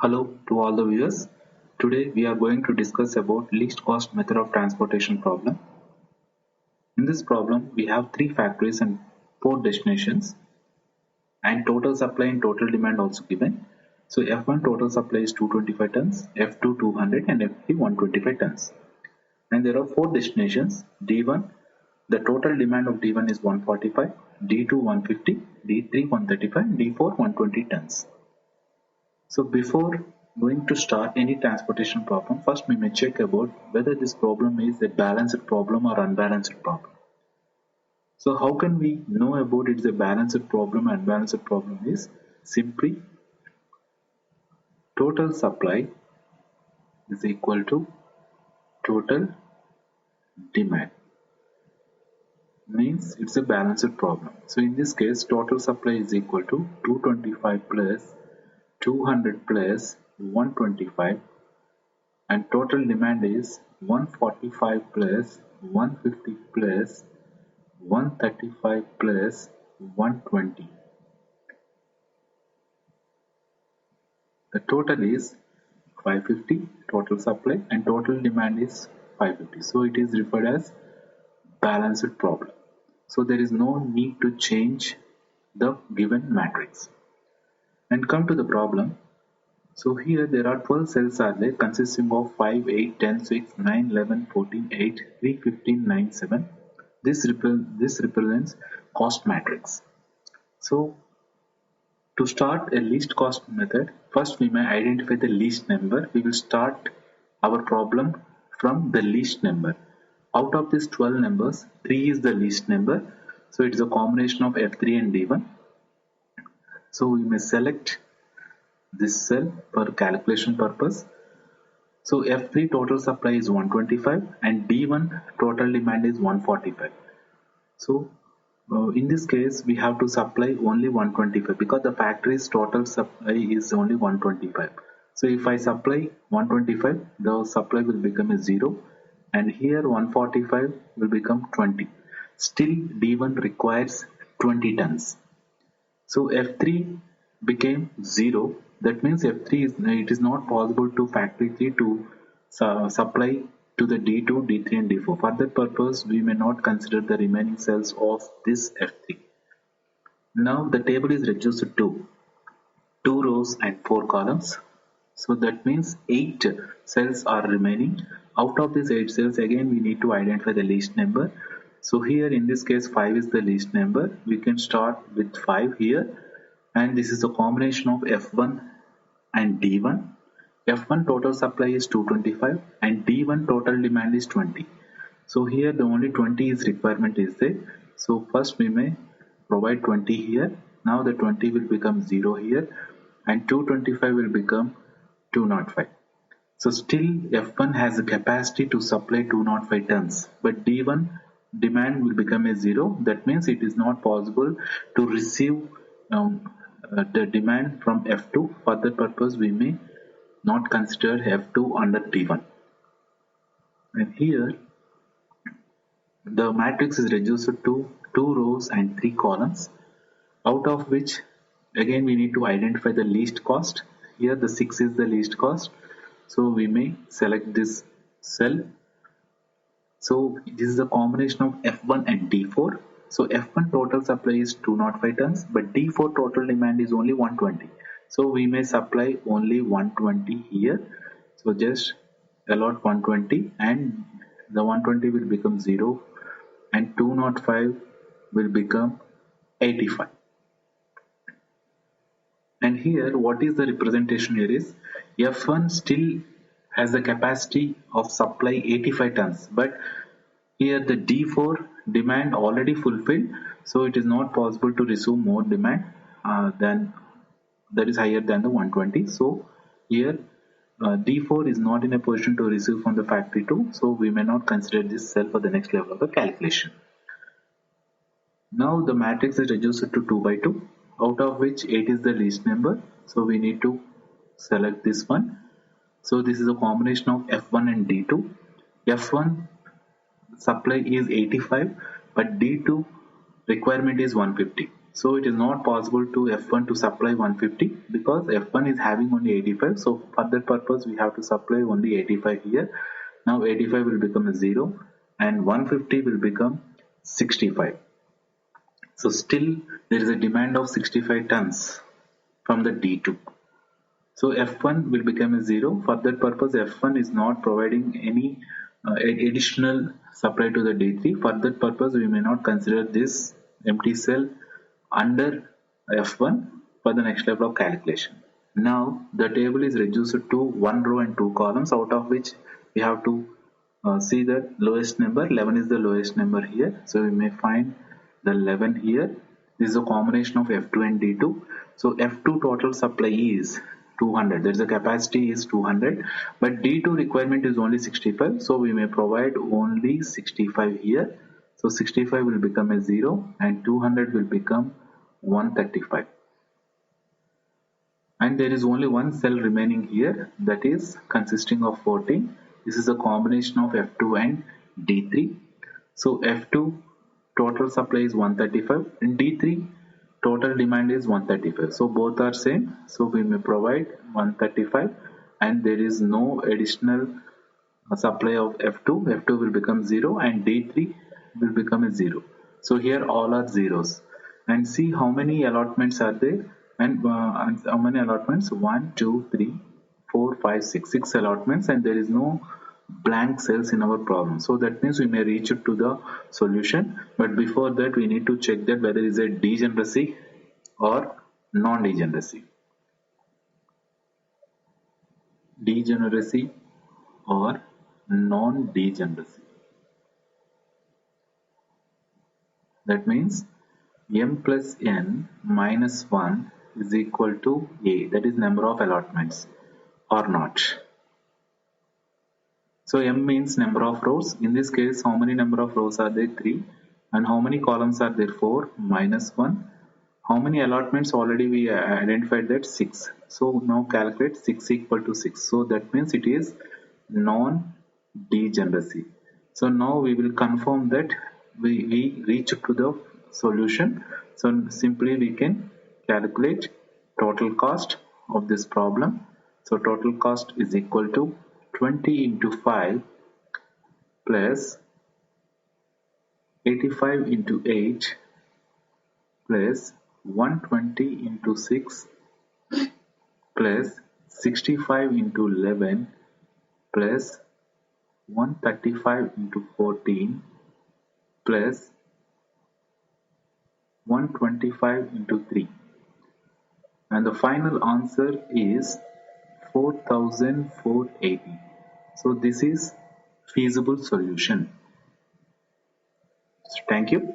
Hello to all the viewers. Today we are going to discuss about least cost method of transportation problem. In this problem we have three factories and four destinations and total supply and total demand also given. So F1 total supply is 225 tons, F2 200 and F3 125 tons. And there are four destinations. D1, the total demand of D1 is 145, D2 150, D3 135, D4 120 tons. So before going to start any transportation problem, first we may check about whether this problem is a balanced problem or unbalanced problem. So how can we know about it's a balanced problem or unbalanced problem is simply total supply is equal to total demand, means it's a balanced problem. So in this case total supply is equal to 225 plus 200 plus 125 and total demand is 145 plus 150 plus 135 plus 120. The total is 550 total supply and total demand is 550. So it is referred as balanced problem. So there is no need to change the given matrix. And come to the problem. So here there are 12 cells are there consisting of 5, 8, 10, 6, 9, 11, 14, 8, 3, 15, 9, 7. This represents cost matrix. So to start a least cost method, first we may identify the least number. We will start our problem from the least number. Out of these 12 numbers, 3 is the least number. So it is a combination of F3 and D1. So we may select this cell for calculation purpose. So F3 total supply is 125 and D1 total demand is 145. So in this case we have to supply only 125 because the factory's total supply is only 125. So if I supply 125, the supply will become a 0 and here 145 will become 20. Still D1 requires 20 tons. So F3 became 0. That means F3 it is not possible to factory 3 to supply to the D2, D3 and D4. For that purpose, we may not consider the remaining cells of this F3. Now the table is reduced to 2 rows and 4 columns. So that means 8 cells are remaining. Out of these 8 cells, again we need to identify the least number. So here in this case 5 is the least number. We can start with 5 here and this is a combination of F1 and D1. F1 total supply is 225 and D1 total demand is 20. So here the only 20 is requirement is there. So first we may provide 20 here. Now the 20 will become 0 here and 225 will become 205. So still F1 has a capacity to supply 205 tons, but D1 demand will become a 0. That means it is not possible to receive the demand from F2. For that purpose we may not consider F2 under D1. And here the matrix is reduced to 2 rows and 3 columns, out of which again we need to identify the least cost. Here the 6 is the least cost, so we may select this cell. So this is a combination of F1 and D4. So F1 total supply is 205 tons, but D4 total demand is only 120. So we may supply only 120 here. So just allot 120 and the 120 will become 0 and 205 will become 85. And here what is the representation here is F1 still has the capacity of supply 85 tons, but here the D4 demand already fulfilled, so it is not possible to receive more demand than that is higher than the 120. So here D4 is not in a position to receive from the factory 2, so we may not consider this cell for the next level of the calculation. Now the matrix is reduced to 2 by 2, out of which 8 is the least number, so we need to select this one. So this is a combination of F1 and D2. F1 supply is 85 but D2 requirement is 150. So it is not possible to F1 to supply 150 because F1 is having only 85. So for that purpose we have to supply only 85 here. Now 85 will become a 0 and 150 will become 65. So still there is a demand of 65 tons from the D2. So F1 will become a 0. For that purpose F1 is not providing any additional supply to the D3. For that purpose we may not consider this empty cell under F1 for the next level of calculation. Now the table is reduced to one row and two columns, out of which we have to see the lowest number. 11 is the lowest number here, so we may find the 11 here. This is a combination of F2 and D2. So F2 total supply is 200. There is a capacity is 200, but D2 requirement is only 65. So we may provide only 65 here. So 65 will become a 0 and 200 will become 135. And there is only one cell remaining here, that is consisting of 14. This is a combination of F2 and D3. So F2 total supply is 135 and D3 total demand is 135. So both are same. So we may provide 135 and there is no additional supply of F2. F2 will become 0 and D3 will become a 0. So here all are zeros. And see how many allotments are there, and how many allotments? 1, 2, 3, 4, 5, 6. 6 allotments, and there is no blank cells in our problem. So that means we may reach it to the solution, but before that we need to check that whether it is a degeneracy or non-degeneracy. Degeneracy or non-degeneracy. That means m plus n minus 1 is equal to a, that is number of allotments, or not. So m means number of rows. In this case, how many number of rows are there? 3. And how many columns are there? 4 minus 1. How many allotments? Already we identified that 6. So now calculate 6 equal to 6. So that means it is non-degeneracy. So now we will confirm that we reach to the solution. So simply we can calculate total cost of this problem. So total cost is equal to 20 into 5 plus 85 into 8 plus 120 into 6 plus 65 into 11 plus 135 into 14 plus 125 into 3, and the final answer is 4480. So this is feasible solution. Thank you.